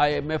IMF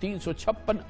356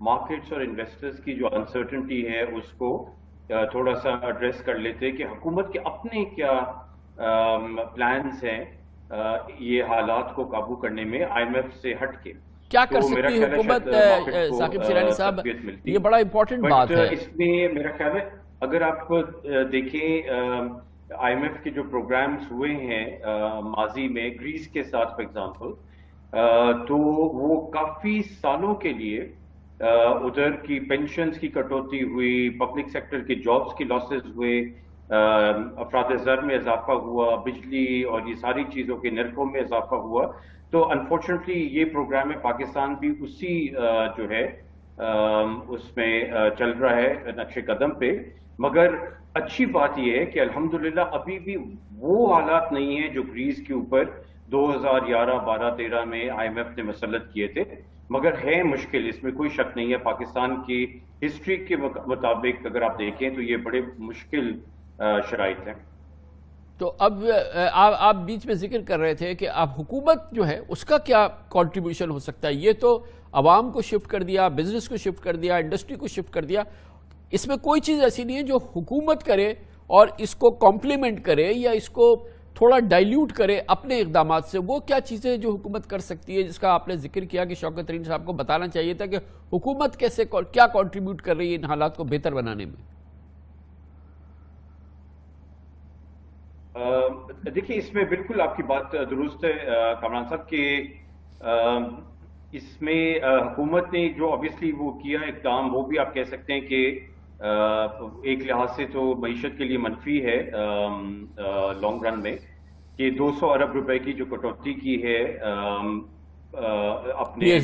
markets اور investors کی جو انسرٹنٹی ہے اس کو تھوڑا سا ایڈریس کر لیتے کہ حکومت کے اپنے کیا پلانز ہیں یہ حالات کو قابو کرنے میں آئی ایم ایف سے ہٹ کے. کیا کر سکتی ہے حکومت؟ ثاقب شیرانی صاحب یہ بڑا امپورٹنٹ بات ہے. اس میں میرا خیال ہے اگر آپ دیکھیں آئی ایم ایف کے جو پروگرامز ہوئے ہیں ماضی میں گریس کے ساتھ فار ایگزامپل، تو وہ کافی سالوں کے لیے ادھر کی پینشنز کی کٹوتی ہوئی، پبلک سیکٹر کے جابز کی لاسز ہوئے، افراد زر میں اضافہ ہوا، بجلی اور یہ ساری چیزوں کے نرخوں میں اضافہ ہوا. تو انفارچونیٹلی یہ پروگرام ہے پاکستان بھی اسی جو ہے اس میں چل رہا ہے نقش قدم پہ. مگر اچھی بات یہ ہے کہ الحمدللہ ابھی بھی وہ حالات نہیں ہیں جو گریس کے اوپر 2011 12 13 میں آئی ایم ایف نے مسلط کیے تھے. مگر ہے مشکل، اس میں کوئی شک نہیں ہے. پاکستان کی ہسٹری کے مطابق اگر آپ دیکھیں تو یہ بڑے مشکل شرائط ہیں. تو اب آپ بیچ میں ذکر کر رہے تھے کہ اب حکومت جو ہے اس کا کیا کنٹریبیوشن ہو سکتا ہے. یہ تو عوام کو شفٹ کر دیا، بزنس کو شفٹ کر دیا، انڈسٹری کو شفٹ کر دیا. اس میں کوئی چیز ایسی نہیں ہے جو حکومت کرے اور اس کو کمپلیمنٹ کرے یا اس کو تھوڑا ڈائلیوٹ کرے اپنے اقدامات سے. وہ کیا چیزیں جو حکومت کر سکتی ہے جس کا آپ نے ذکر کیا کہ شوکت ترین صاحب کو بتانا چاہیے تھا کہ حکومت کیسے کیا کنٹریبیوٹ کر رہی ہے ان حالات کو بہتر بنانے میں؟ دیکھیے اس میں بالکل آپ کی بات درست ہے کامران صاحب کہ اس میں حکومت نے جو obviously وہ کیا اقدام وہ بھی آپ کہہ سکتے ہیں کہ ایک لحاظ سے تو معیشت کے لیے منفی ہے لانگ رن میں کہ 200 ارب روپے کی جو کٹوتی کی ہے اپنے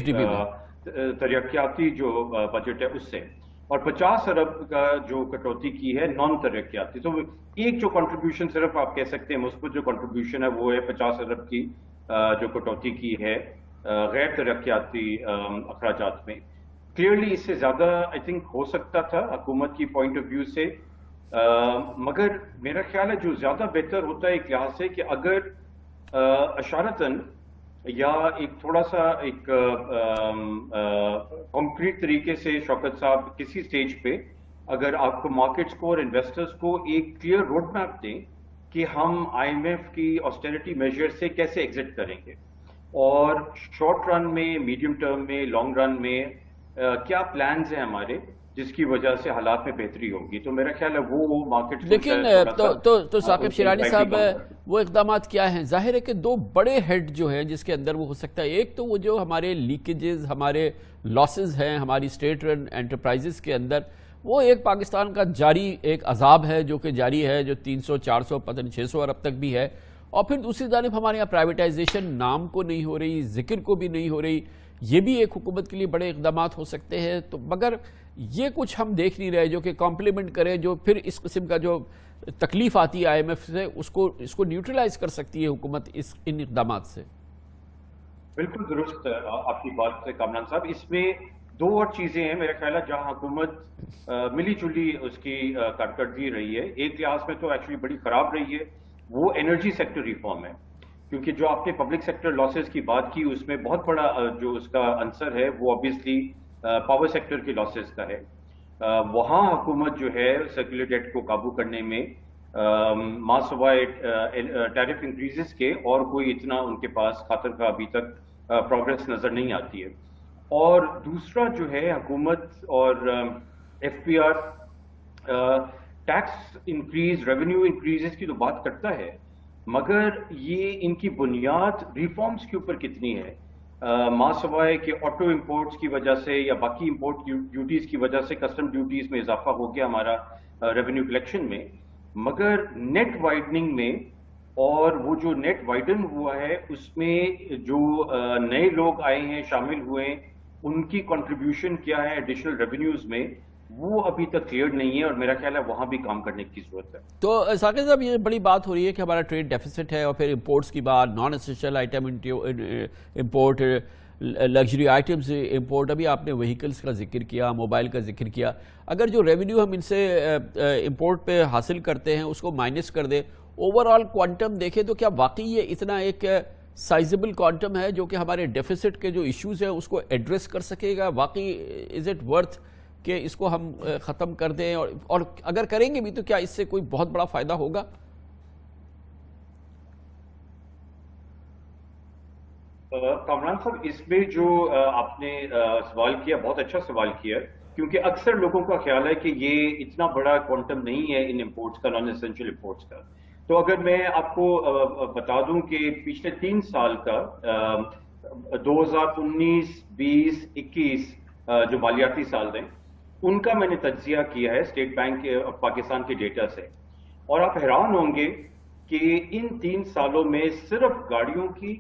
ترقیاتی جو بجٹ ہے اس سے، اور 50 ارب کا جو کٹوتی کی ہے نان ترقیاتی. تو ایک جو کنٹریبیوشن صرف آپ کہہ سکتے ہیں مثبت جو کنٹریبیوشن ہے وہ ہے 50 ارب کی جو کٹوتی کی ہے غیر ترقیاتی اخراجات میں. کلیئرلی اس سے زیادہ آئی تھنک ہو سکتا تھا حکومت کی پوائنٹ آف ویو سے، مگر میرا خیال ہے جو زیادہ بہتر ہوتا ہے ایک لحاظ سے کہ اگر اشارتاً یا ایک تھوڑا سا ایک کانکریٹ طریقے سے شوکت صاحب کسی سٹیج پہ اگر آپ کو مارکیٹس کو اور انویسٹرز کو ایک کلیئر روڈ میپ دیں کہ ہم آئی ایم ایف کی آسٹیرٹی میجر سے کیسے ایگزٹ کریں گے اور شارٹ رن میں، میڈیم ٹرم میں، لانگ رن میں کیا پلانز ہیں ہمارے جس کی وجہ سے حالات میں بہتری ہوگی. تو میرا خیال ہے وہ مارکیٹ. لیکن تو ثاقب شیرانی صاحب وہ اقدامات کیا ہیں؟ ظاہر ہے کہ دو بڑے ہیڈ جو ہیں جس کے اندر وہ ہو سکتا ہے. ایک تو وہ جو ہمارے لیکیجز، ہمارے لاسز ہیں ہماری اسٹیٹ رن انٹرپرائزز کے اندر، وہ ایک پاکستان کا جاری ایک عذاب ہے جو کہ جاری ہے جو 300 400 پتہ نہیں 600 ارب تک بھی ہے. اور پھر دوسری جانب ہمارے یہاں پرائیویٹائزیشن نام کو نہیں ہو رہی، ذکر کو بھی نہیں ہو رہی. یہ بھی ایک حکومت کے لیے بڑے اقدامات ہو سکتے ہیں. تو مگر یہ کچھ ہم دیکھ نہیں رہے جو کہ کمپلیمنٹ کرے، جو پھر اس قسم کا جو تکلیف آتی ہے آئی ایم ایف سے اس کو نیوٹرلائز کر سکتی ہے حکومت ان اقدامات سے. بالکل درست آپ کی بات ہے کامران صاحب. اس میں دو اور چیزیں ہیں میرا خیال ہے جہاں حکومت ملی جلی اس کی کارکردگی رہی ہے. ایک لحاظ میں تو ایکچولی بڑی خراب رہی ہے، وہ انرجی سیکٹر ریفارم ہے. کیونکہ جو آپ نے پبلک سیکٹر لاسز کی بات کی اس میں بہت بڑا جو اس کا عنصر ہے وہ obviously پاور سیکٹر کے لاسز کا ہے. وہاں حکومت جو ہے سرکولر ڈیٹ کو قابو کرنے میں ماں سوائے ٹیرف انکریزز کے اور کوئی اتنا ان کے پاس خاطر کا ابھی تک پروگرس نظر نہیں آتی ہے. اور دوسرا جو ہے حکومت اور F P R tax increase, revenue increases کی تو بات کرتا ہے، مگر یہ ان کی بنیاد ریفارمز کے اوپر کتنی ہے؟ ماں سوائے کہ آٹو امپورٹس کی وجہ سے یا باقی امپورٹ ڈیوٹیز کی وجہ سے کسٹم ڈیوٹیز میں اضافہ ہو گیا ہمارا ریونیو کلیکشن میں، مگر نیٹ وائڈننگ میں اور وہ جو نیٹ وائڈن ہوا ہے اس میں جو نئے لوگ آئے ہیں شامل ہوئے ہیں ان کی کنٹریبیوشن کیا ہے ایڈیشنل ریونیوز میں، وہ ابھی تک کلیئر نہیں ہے اور میرا خیال ہے وہاں بھی کام کرنے کی ضرورت ہے. تو ثاقب صاحب یہ بڑی بات ہو رہی ہے کہ ہمارا ٹریڈ ڈیفیسٹ ہے اور پھر امپورٹس کی بات، non essential item import, luxury items import, ابھی آپ نے وہیکلز کا ذکر کیا، موبائل کا ذکر کیا. اگر جو ریونیو ہم ان سے امپورٹ پہ حاصل کرتے ہیں اس کو مائنس کر دیں، اوور آل کوانٹم دیکھیں تو کیا واقعی یہ اتنا ایک سائزبل کوانٹم ہے جو کہ ہمارے ڈیفیسٹ کے جو ایشوز ہیں اس کو ایڈریس کر سکے گا؟ واقعی از اٹ ورتھ کہ اس کو ہم ختم کر دیں، اور اگر کریں گے بھی تو کیا اس سے کوئی بہت بڑا فائدہ ہوگا؟ کامران صاحب، اس میں جو آپ نے سوال کیا، بہت اچھا سوال کیا، کیونکہ اکثر لوگوں کا خیال ہے کہ یہ اتنا بڑا کوانٹم نہیں ہے ان امپورٹس کا، نان اسینشیل امپورٹس کا۔ تو اگر میں آپ کو بتا دوں کہ پچھلے 3 سال کا 2019، 20، 21 جو مالیاتی سال ہیں ان کا میں نے تجزیہ کیا ہے اسٹیٹ بینک پاکستان کے ڈیٹا سے، اور آپ حیران ہوں گے کہ ان 3 سالوں میں صرف گاڑیوں کی،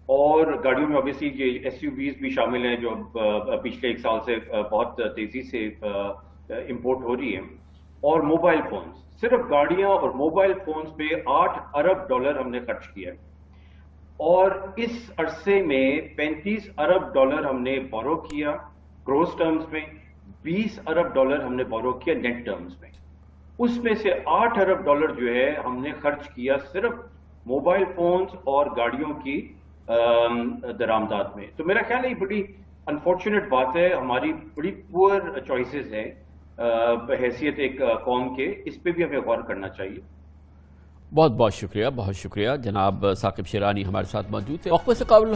اور گاڑیوں میں اوبیسلی یہ ایس یو ویز بھی شامل ہیں جو پچھلے 1 سال سے بہت تیزی سے امپورٹ ہو رہی ہیں، اور موبائل فونز، صرف گاڑیاں اور موبائل فونز پہ $8 ارب ہم نے خرچ کیا ہے، اور اس عرصے میں $35 ارب ہم نے بورو کیا گروس ٹرمز میں، $20 ارب ہم نے بورو کیا نیٹ ٹرمز میں۔ اس میں سے $8 ارب جو ہے ہم نے خرچ کیا صرف موبائل فونز اور گاڑیوں کی درآمدات میں۔ تو میرا خیال ہے یہ بڑی انفارچونیٹ بات ہے، ہماری بڑی پور چوائسیز ہیں بحیثیت ایک قوم کے، اس پہ بھی ہمیں غور کرنا چاہیے۔ بہت بہت شکریہ، بہت شکریہ۔ جناب ثاقب شیرانی ہمارے ساتھ موجود تھے۔ وقفے سے قبل